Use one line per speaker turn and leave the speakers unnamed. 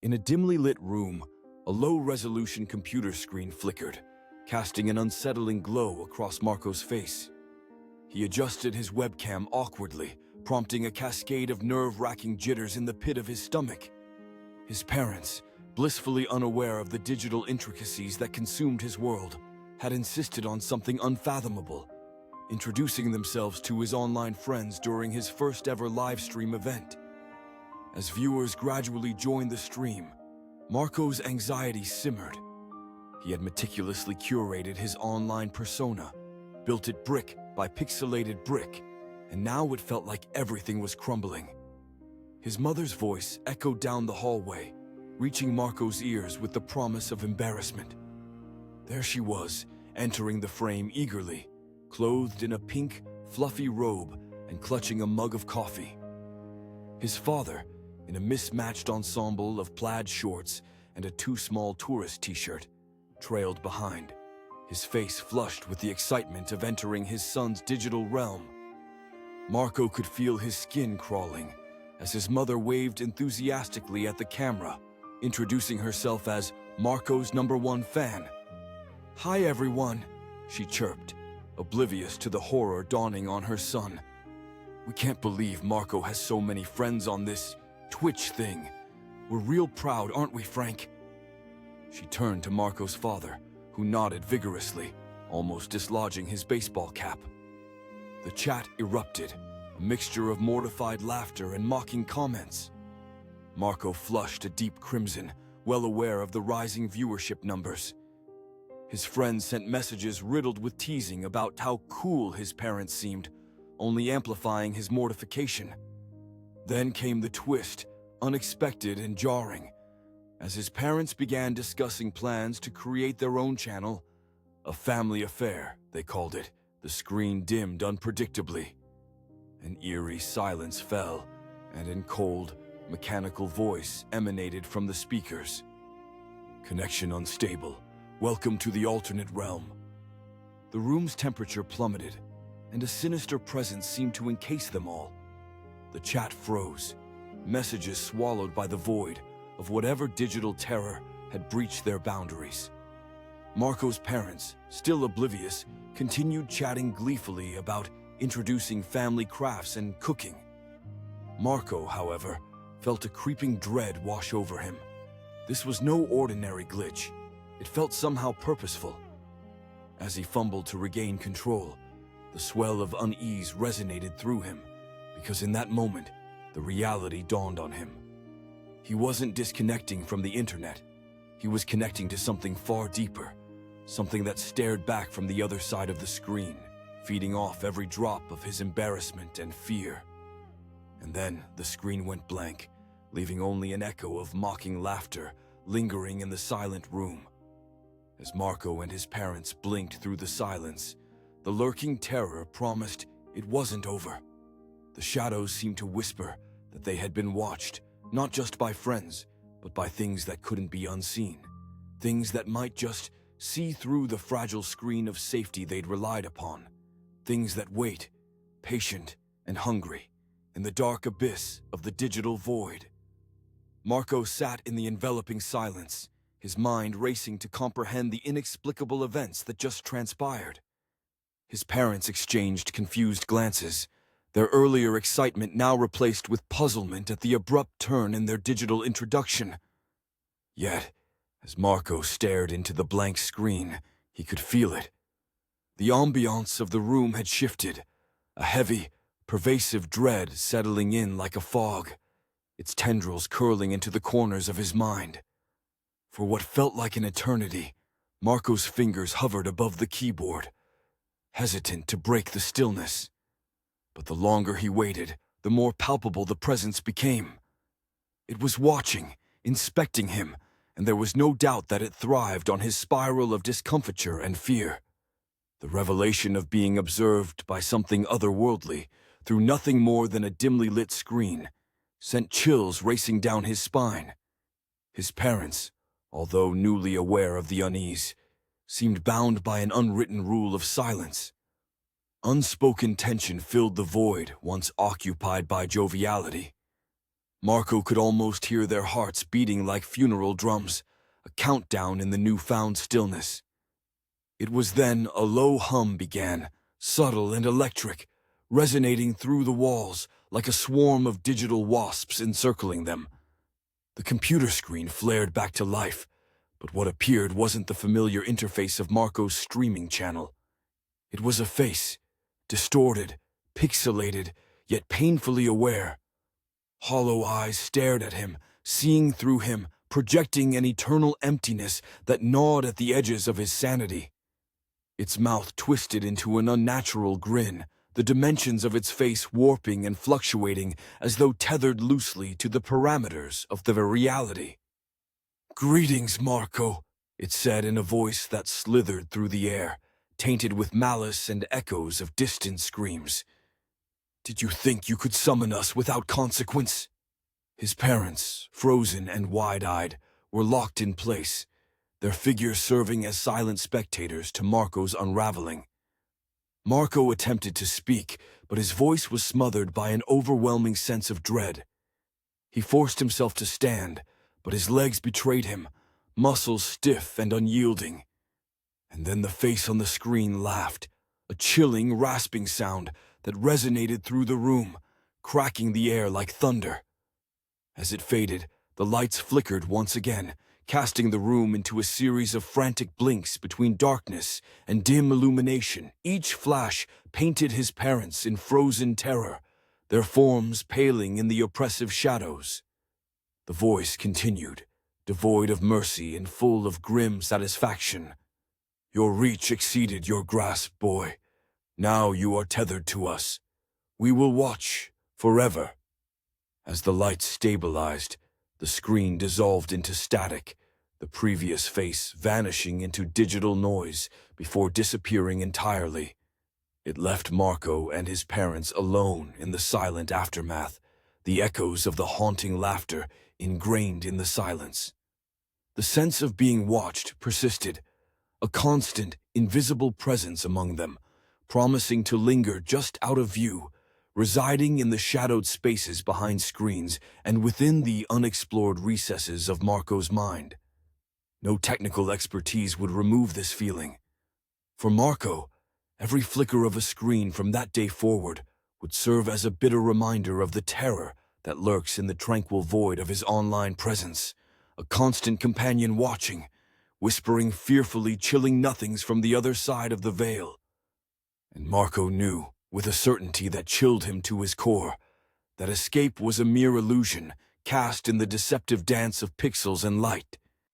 In a dimly lit room, a low-resolution computer screen flickered, casting an unsettling glow across Marco's face. He adjusted his webcam awkwardly, prompting a cascade of nerve-wracking jitters in the pit of his stomach. His parents, blissfully unaware of the digital intricacies that consumed his world, had insisted on something unfathomable, introducing themselves to his online friends during his first-ever live-stream event. As viewers gradually joined the stream, Marco's anxiety simmered. He had meticulously curated his online persona, built it brick by pixelated brick, and now it felt like everything was crumbling. His mother's voice echoed down the hallway, reaching Marco's ears with the promise of embarrassment. There she was, entering the frame eagerly, clothed in a pink, fluffy robe and clutching a mug of coffee. His father, in a mismatched ensemble of plaid shorts and a too small tourist t-shirt, trailed behind, his face flushed with the excitement of entering his son's digital realm. Marco could feel his skin crawling as his mother waved enthusiastically at the camera, introducing herself as Marco's #1 fan. "Hi everyone," she chirped, oblivious to the horror dawning on her son. "We can't believe Marco has so many friends on this Twitch thing. We're real proud, aren't we, Frank?" She turned to Marco's father, who nodded vigorously, almost dislodging his baseball cap. The chat erupted, a mixture of mortified laughter and mocking comments. Marco flushed a deep crimson, well aware of the rising viewership numbers. His friends sent messages riddled with teasing about how cool his parents seemed, only amplifying his mortification. Then came the twist, unexpected and jarring, as his parents began discussing plans to create their own channel. A family affair, they called it. The screen dimmed unpredictably. An eerie silence fell, and a cold, mechanical voice emanated from the speakers. "Connection unstable. Welcome to the alternate realm." The room's temperature plummeted, and a sinister presence seemed to encase them all. The chat froze, messages swallowed by the void of whatever digital terror had breached their boundaries. Marco's parents, still oblivious, continued chatting gleefully about introducing family crafts and cooking. Marco, however, felt a creeping dread wash over him. This was no ordinary glitch. It felt somehow purposeful. As he fumbled to regain control, the swell of unease resonated through him, because in that moment, the reality dawned on him. He wasn't disconnecting from the internet. He was connecting to something far deeper, something that stared back from the other side of the screen, feeding off every drop of his embarrassment and fear. And then the screen went blank, leaving only an echo of mocking laughter lingering in the silent room. As Marco and his parents blinked through the silence, the lurking terror promised it wasn't over. The shadows seemed to whisper that they had been watched, not just by friends, but by things that couldn't be unseen, things that might just see through the fragile screen of safety they'd relied upon, things that wait, patient and hungry, in the dark abyss of the digital void. Marco sat in the enveloping silence, his mind racing to comprehend the inexplicable events that just transpired. His parents exchanged confused glances, their earlier excitement now replaced with puzzlement at the abrupt turn in their digital introduction. Yet, as Marco stared into the blank screen, he could feel it. The ambiance of the room had shifted, a heavy, pervasive dread settling in like a fog, its tendrils curling into the corners of his mind. For what felt like an eternity, Marco's fingers hovered above the keyboard, hesitant to break the stillness. But the longer he waited, the more palpable the presence became. It was watching, inspecting him, and there was no doubt that it thrived on his spiral of discomfiture and fear. The revelation of being observed by something otherworldly, through nothing more than a dimly lit screen, sent chills racing down his spine. His parents, although newly aware of the unease, seemed bound by an unwritten rule of silence. Unspoken tension filled the void once occupied by joviality. Marco could almost hear their hearts beating like funeral drums, a countdown in the newfound stillness. It was then a low hum began, subtle and electric, resonating through the walls like a swarm of digital wasps encircling them. The computer screen flared back to life, but what appeared wasn't the familiar interface of Marco's streaming channel. It was a face, distorted, pixelated, yet painfully aware. Hollow eyes stared at him, seeing through him, projecting an eternal emptiness that gnawed at the edges of his sanity. Its mouth twisted into an unnatural grin, the dimensions of its face warping and fluctuating as though tethered loosely to the parameters of the reality. "Greetings, Marco," it said in a voice that slithered through the air, tainted with malice and echoes of distant screams. "Did you think you could summon us without consequence?" His parents, frozen and wide-eyed, were locked in place, their figures serving as silent spectators to Marco's unraveling. Marco attempted to speak, but his voice was smothered by an overwhelming sense of dread. He forced himself to stand, but his legs betrayed him, muscles stiff and unyielding. And then the face on the screen laughed, a chilling, rasping sound that resonated through the room, cracking the air like thunder. As it faded, the lights flickered once again, casting the room into a series of frantic blinks between darkness and dim illumination. Each flash painted his parents in frozen terror, their forms paling in the oppressive shadows. The voice continued, devoid of mercy and full of grim satisfaction. "Your reach exceeded your grasp, boy. Now you are tethered to us. We will watch forever." As the lights stabilized, the screen dissolved into static, the previous face vanishing into digital noise before disappearing entirely. It left Marco and his parents alone in the silent aftermath, the echoes of the haunting laughter ingrained in the silence. The sense of being watched persisted, a constant, invisible presence among them, promising to linger just out of view, residing in the shadowed spaces behind screens and within the unexplored recesses of Marco's mind. No technical expertise would remove this feeling. For Marco, every flicker of a screen from that day forward would serve as a bitter reminder of the terror that lurks in the tranquil void of his online presence, a constant companion watching, whispering fearfully chilling nothings from the other side of the veil. And Marco knew, with a certainty that chilled him to his core, that escape was a mere illusion cast in the deceptive dance of pixels and light.